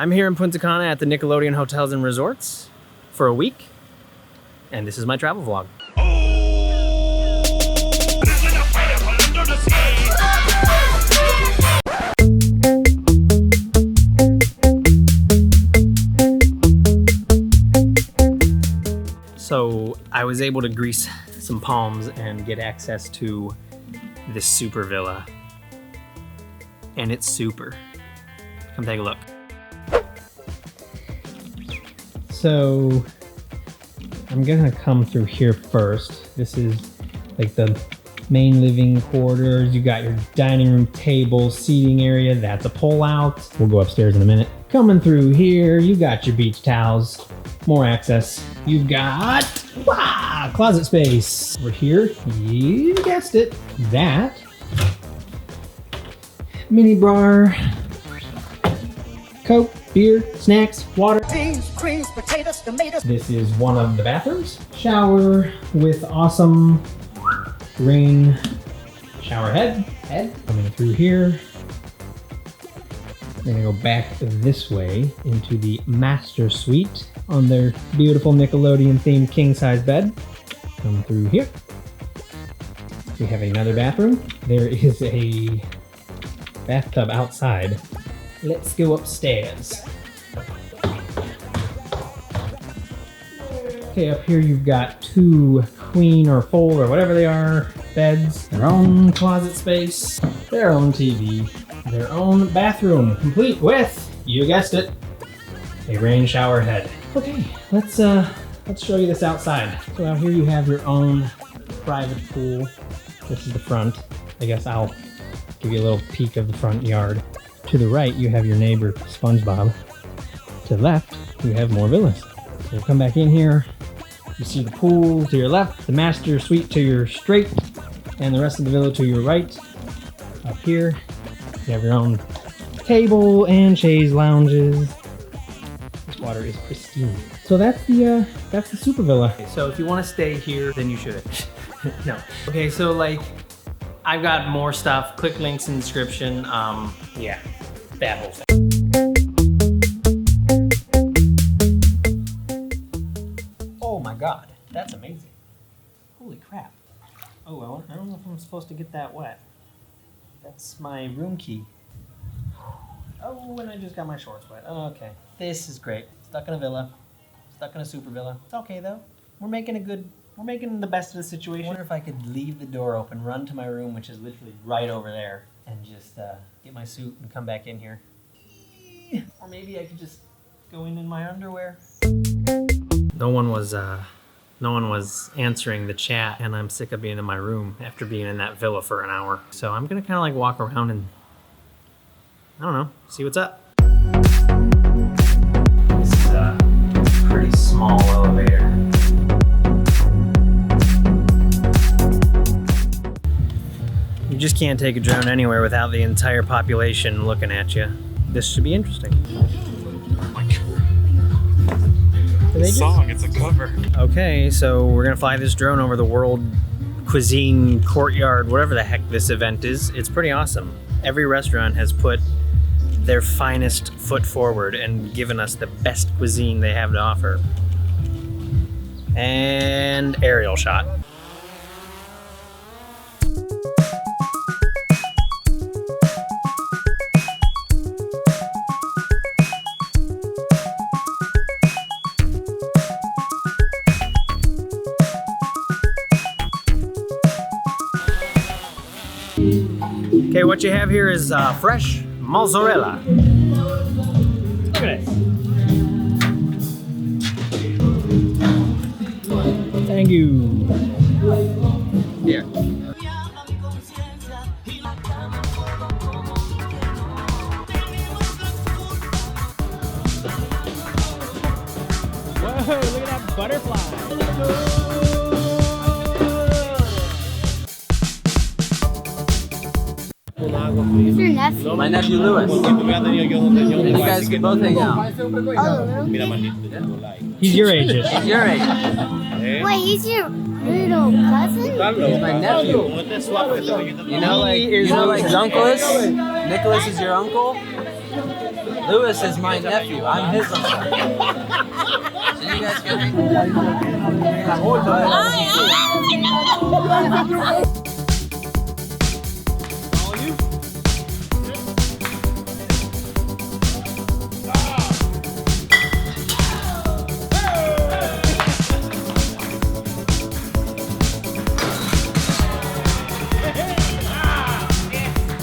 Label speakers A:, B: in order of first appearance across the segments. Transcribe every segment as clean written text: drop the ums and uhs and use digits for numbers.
A: I'm here in Punta Cana at the Nickelodeon Hotels and Resorts for a week, and this is my travel vlog. So I was able to grease some palms and get access to this super villa. And it's super. Come take a look. So I'm gonna come through here first. This is like the main living quarters. You got your dining room table, seating area. That's a pull out. We'll go upstairs in a minute. Coming through here, you got your beach towels. More access. You've got closet space. Over here, you guessed it, that mini bar, Coke, beer, snacks, water. Beans, greens, potatoes, tomatoes. This is one of the bathrooms. Shower with awesome rain shower head. Coming through here. We're gonna go back this way into the master suite on their beautiful Nickelodeon themed king size bed. Come through here. We have another bathroom. There is a bathtub outside. Let's go upstairs. Okay, up here you've got two queen or full or whatever they are beds, their own closet space, their own TV, their own bathroom, complete with, you guessed it, a rain shower head. Okay, let's show you this outside. So out here you have your own private pool. This is the front. I guess I'll give you a little peek of the front yard. To the right, you have your neighbor SpongeBob. To the left, you have more villas. So we'll come back in here. You see the pool to your left, the master suite to your straight, and the rest of the villa to your right. Up here, you have your own table and chaise lounges. This water is pristine. So that's the super villa. So if you want to stay here, then you should. No. Okay, so like, I've got more stuff. Click links in the description. Yeah, that whole thing. Oh my God, that's amazing. Holy crap. Oh, well, I don't know if I'm supposed to get that wet. That's my room key. Oh, and I just got my shorts wet. Oh, okay. This is great. Stuck in a villa. Stuck in a super villa. It's okay though. We're making the best of the situation. I wonder if I could leave the door open, run to my room, which is literally right over there, and just get my suit and come back in here. Or maybe I could just go in my underwear. No one was answering the chat, and I'm sick of being in my room after being in that villa for an hour. So I'm gonna kind of like walk around and, I don't know, see what's up. This is a pretty small elevator. You just can't take a drone anywhere without the entire population looking at you. This should be interesting.
B: Song, it's a cover.
A: Okay, so we're gonna fly this drone over the World Cuisine Courtyard, whatever the heck this event is. It's pretty awesome. Every restaurant has put their finest foot forward and given us the best cuisine they have to offer. And aerial shot. Okay, what you have here is fresh mozzarella. Look at it. Thank you. Here. Whoa, look at that butterfly.
C: Who's your nephew?
D: My nephew Lewis. You guys can both hang out.
A: He's your age.
D: He's your age.
C: Wait, he's your little cousin?
D: He's my nephew. You know, like his uncle is? Nicholas is your uncle? Lewis is my nephew. I'm his uncle. So you guys can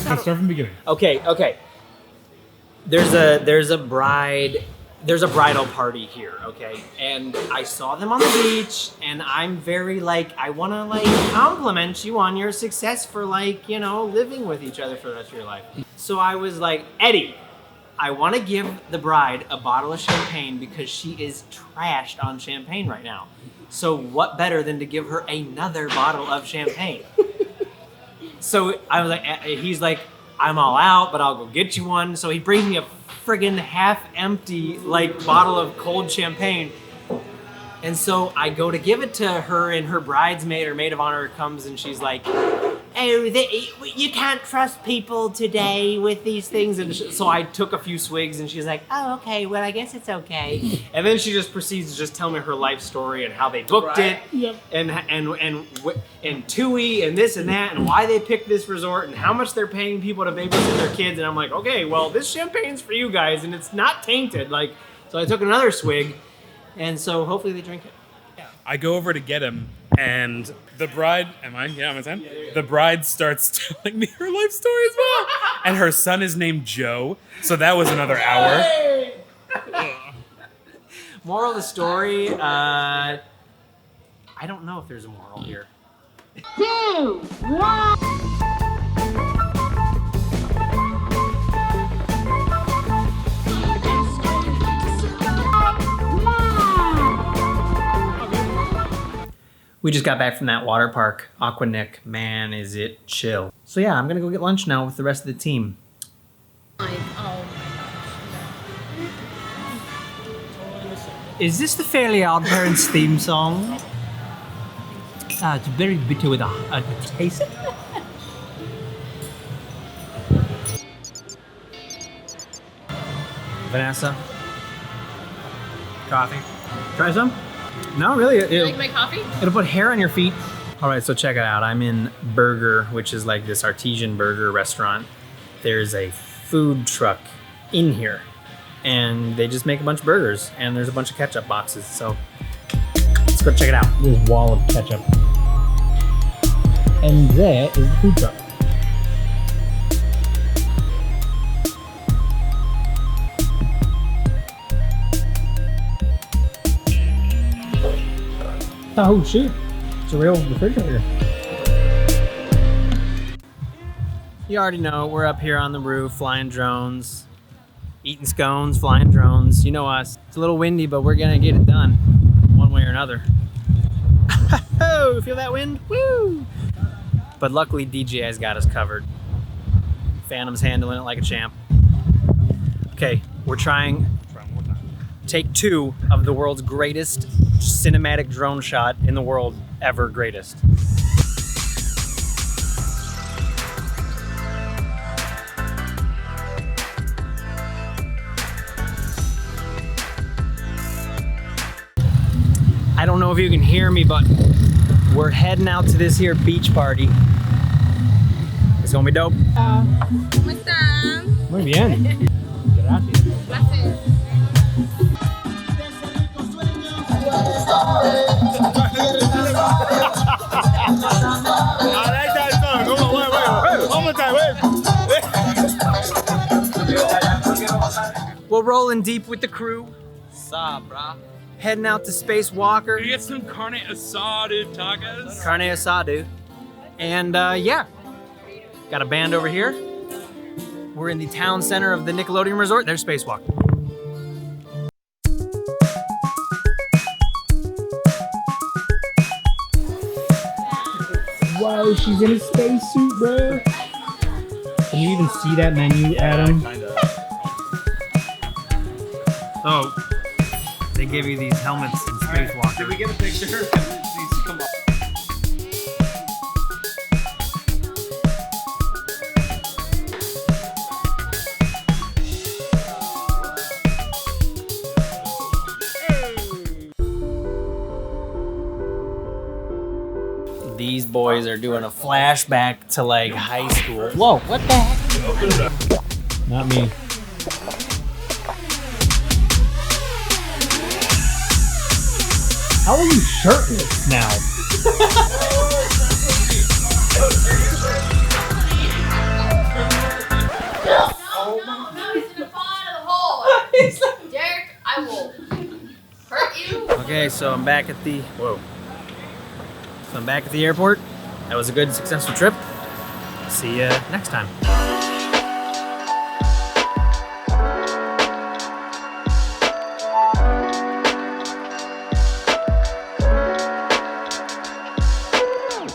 B: Let's start from the beginning.
A: Okay. There's a bridal party here, okay? And I saw them on the beach, and I'm very like, I wanna like compliment you on your success for like, you know, living with each other for the rest of your life. So I was like, Eddie, I wanna give the bride a bottle of champagne because she is trashed on champagne right now. So what better than to give her another bottle of champagne? So I was like, he's like, I'm all out, but I'll go get you one. So he brings me a friggin' half-empty like bottle of cold champagne. And so I go to give it to her, and her bridesmaid or maid of honor comes, and she's like, oh, you can't trust people today with these things. And so I took a few swigs, and she's like, oh, okay, well, I guess it's okay. And then she just proceeds to just tell me her life story and how they booked it, and TUI and this and that, and why they picked this resort, and how much they're paying people to babysit their kids. And I'm like, okay, well, this champagne's for you guys, and it's not tainted. Like, so I took another swig, and so hopefully they drink it.
B: I go over to get him, and the bride, am I on time? The bride starts telling me her life story as well. And her son is named Joe, so that was another hour.
A: Moral of the story, I don't know if there's a moral here.
C: 2, 1.
A: We just got back from that water park, Aquanic. Man, is it chill. So yeah, I'm gonna go get lunch now with the rest of the team. Is this the Fairly Odd Parents theme song? It's very bitter with a taste. Vanessa, coffee. Try some? No, really.
E: You like my coffee?
A: It'll put hair on your feet. All right, so check it out. I'm in Burger, which is like this artesian burger restaurant. There's a food truck in here, and they just make a bunch of burgers, and there's a bunch of ketchup boxes. So let's go check it out. This wall of ketchup. And there is the food truck. Oh shoot, it's a real refrigerator. You already know, we're up here on the roof, flying drones, eating scones, flying drones. You know us. It's a little windy, but we're gonna get it done, one way or another. Oh, feel that wind? Woo! But luckily DJ has got us covered. Phantom's handling it like a champ. Okay, we're trying take 2 of the world's greatest cinematic drone shot in the world ever greatest. I don't know if you can hear me, but we're heading out to this here beach party. It's gonna be dope.
E: ¿Cómo están?
A: Muy bien. Gracias.
E: Gracias.
A: We're rolling deep with the crew.
D: What's up, bro?
A: Heading out to Space Walker.
B: You get some carne asada tacos.
A: Carne asada. And yeah, got a band over here. We're in the town center of the Nickelodeon resort. There's Space Walker. Whoa, she's in a spacesuit, bro. Can you even see that menu, Adam? Oh, they give you these helmets in Space Walker.
D: Did we get a picture? Please come on.
A: boys are doing a flashback to like high school. Whoa, what the heck? Not me. How are you shirtless now?
E: No, he's gonna fall out of the hole. Derek, I will hurt you.
A: Okay, so I'm back at the airport. That was a good, successful trip. See you next time.